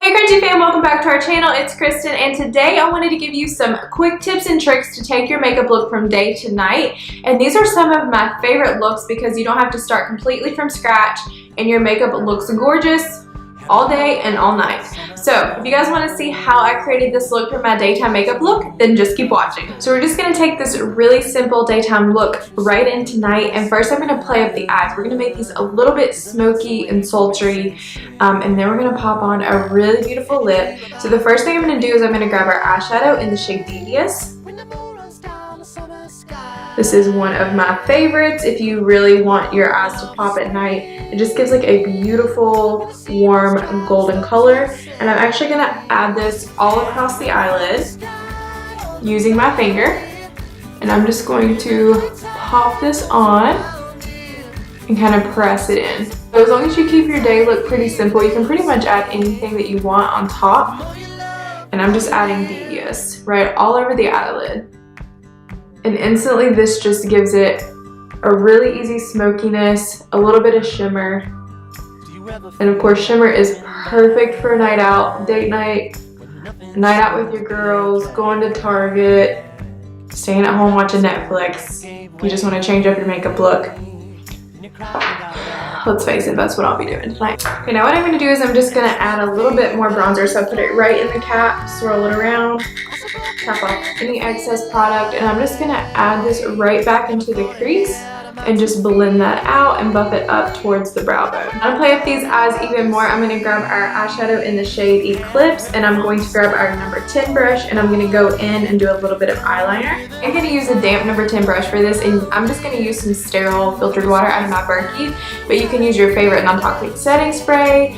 Hey Crunchy fam, welcome back to our channel. It's Kristen and today I wanted to give you some quick tips and tricks to take your makeup look from day to night. And these are some of my favorite looks because you don't have to start completely from scratch and your makeup looks gorgeous all day and all night. So if you guys want to see how I created this look for my daytime makeup look, then just keep watching. So we're just going to take this really simple daytime look right in tonight, and first I'm going to play up the eyes. We're going to make these a little bit smoky and sultry, and then we're going to pop on a really beautiful lip. So the first thing I'm going to do is I'm going to grab our eyeshadow in the shade Devious. This is one of my favorites if you really want your eyes to pop at night. It just gives like a beautiful, warm, golden color. And I'm actually going to add this all across the eyelid using my finger. And I'm just going to pop this on and kind of press it in. So as long as you keep your day look pretty simple, you can pretty much add anything that you want on top. And I'm just adding Devious right all over the eyelid. And instantly this just gives it a really easy smokiness, a little bit of shimmer. And of course shimmer is perfect for a night out, date night, night out with your girls, going to Target, staying at home watching Netflix. You just want to change up your makeup look. Let's face it, that's what I'll be doing tonight. Okay, now what I'm going to do is I'm just going to add a little bit more bronzer. So I put it right in the cap, swirl it around, tap off any excess product, and I'm just going to add this right back into the crease and just blend that out and buff it up towards the brow bone. I'm going to play up these eyes even more. I'm going to grab our eyeshadow in the shade Eclipse, and I'm going to grab our number 10 brush, and I'm going to go in and do a little bit of eyeliner. I'm going to use a damp number 10 brush for this, and I'm just going to use some sterile filtered water out of my Berkey, but you can use your favorite non-toxic setting spray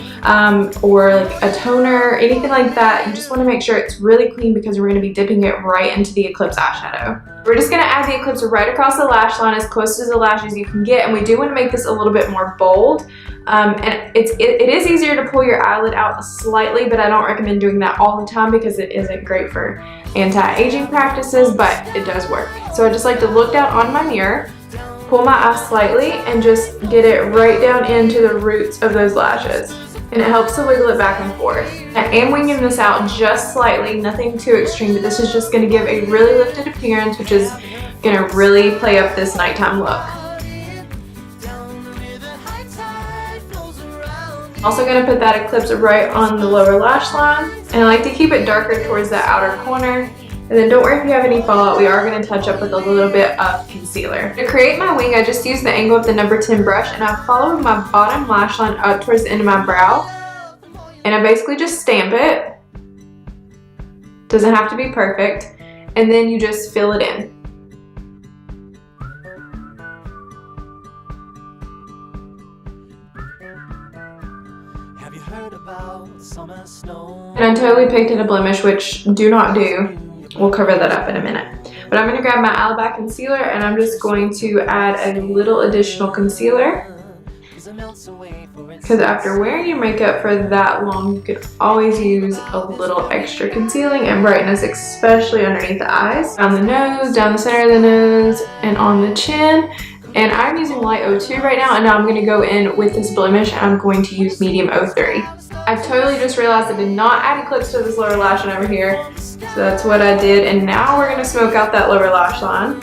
or like a toner, anything like that. You just want to make sure it's really clean because we're going to be dipping it right into the Eclipse eyeshadow. We're just going to add the Eclipse right across the lash line, as close to the lash as you can get, and we do want to make this a little bit more bold. And it is easier to pull your eyelid out slightly, but I don't recommend doing that all the time because it isn't great for anti-aging practices, but it does work. So I just like to look down on my mirror, pull my eye slightly, and just get it right down into the roots of those lashes. And it helps to wiggle it back and forth. I am winging this out just slightly, nothing too extreme, but this is just going to give a really lifted appearance, which is going to really play up this nighttime look. Also going to put that Eclipse right on the lower lash line, and I like to keep it darker towards the outer corner. And then don't worry if you have any fallout, we are going to touch up with a little bit of concealer. To create my wing, I just use the angle of the number 10 brush, and I follow my bottom lash line up towards the end of my brow. And I basically just stamp it. Doesn't have to be perfect. And then you just fill it in. Have you heard about summer snow? And I totally picked at a blemish, which do not do. We'll cover that up in a minute. But I'm going to grab my Alibi Concealer, and I'm just going to add a little additional concealer. Because after wearing your makeup for that long, you could always use a little extra concealing and brightness, especially underneath the eyes. Down the nose, down the center of the nose, and on the chin. And I'm using light 02 right now, and now I'm going to go in with this blemish, and I'm going to use medium 03. I totally just realized I did not add Eclipse to this lower lash line over here. So that's what I did, and now we're going to smoke out that lower lash line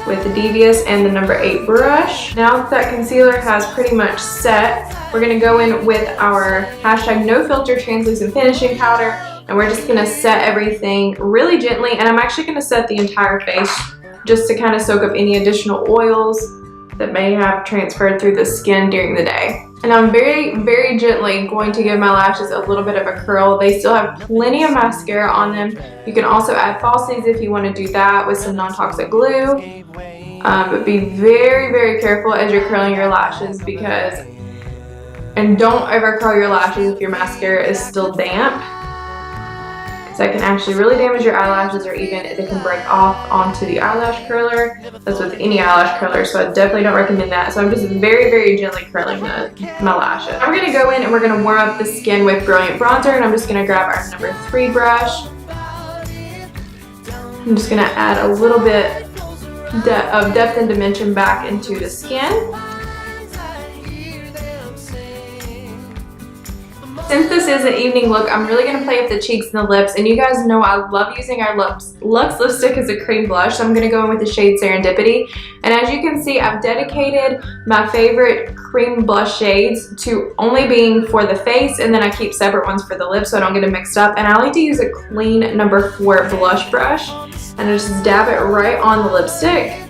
with the Devious and the number 8 brush. Now that concealer has pretty much set, we're going to go in with our #NoFilter translucent finishing powder, and we're just going to set everything really gently, and I'm actually going to set the entire face just to kind of soak up any additional oils that may have transferred through the skin during the day. And I'm very, very gently going to give my lashes a little bit of a curl. They still have plenty of mascara on them. You can also add falsies if you want to do that with some non-toxic glue. But be very, very careful as you're curling your lashes and don't ever curl your lashes if your mascara is still damp. That can actually really damage your eyelashes, or even they can break off onto the eyelash curler. That's with any eyelash curler, so I definitely don't recommend that. So I'm just very, very gently curling my lashes. I'm going to go in and we're going to warm up the skin with Brilliant Bronzer, and I'm just going to grab our number 3 brush. I'm just going to add a little bit of depth and dimension back into the skin. Since this is an evening look, I'm really going to play with the cheeks and the lips. And you guys know I love using our Luxe lipstick as a cream blush. So I'm going to go in with the shade Serendipity. And as you can see, I've dedicated my favorite cream blush shades to only being for the face. And then I keep separate ones for the lips so I don't get it mixed up. And I like to use a clean number 4 blush brush. And I just dab it right on the lipstick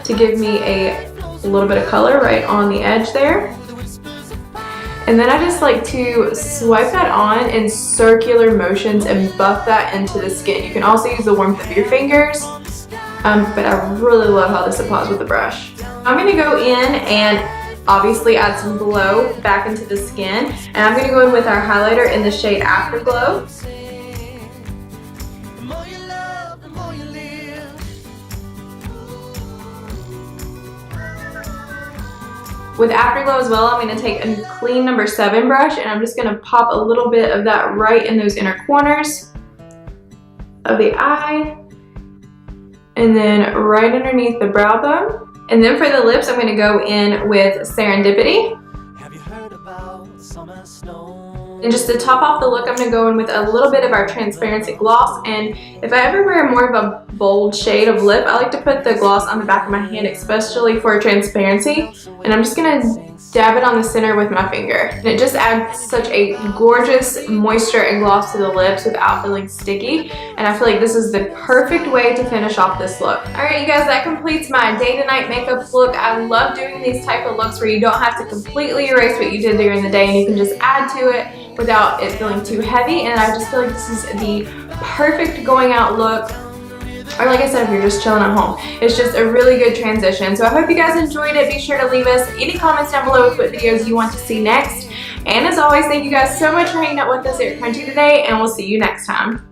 to give me a little bit of color right on the edge there. And then I just like to swipe that on in circular motions and buff that into the skin. You can also use the warmth of your fingers, but I really love how this applies with the brush. I'm going to go in and obviously add some glow back into the skin. And I'm going to go in with our highlighter in the shade Afterglow. With Afterglow as well, I'm going to take a clean number 7 brush and I'm just going to pop a little bit of that right in those inner corners of the eye. And then right underneath the brow bone. And then for the lips, I'm going to go in with Serendipity. Have you heard about summer snow? And just to top off the look, I'm going to go in with a little bit of our transparency gloss. And if I ever wear more of a bold shade of lip, I like to put the gloss on the back of my hand, especially for transparency. And I'm just going to dab it on the center with my finger. And it just adds such a gorgeous moisture and gloss to the lips without feeling sticky. And I feel like this is the perfect way to finish off this look. Alright you guys, that completes my day to night makeup look. I love doing these type of looks where you don't have to completely erase what you did during the day and you can just add to it without it feeling too heavy. And I just feel like this is the perfect going out look. Or like I said, if you're just chilling at home, it's just a really good transition. So I hope you guys enjoyed it. Be sure to leave us any comments down below with what videos you want to see next. And as always, thank you guys so much for hanging out with us here at Crunchy today, and we'll see you next time.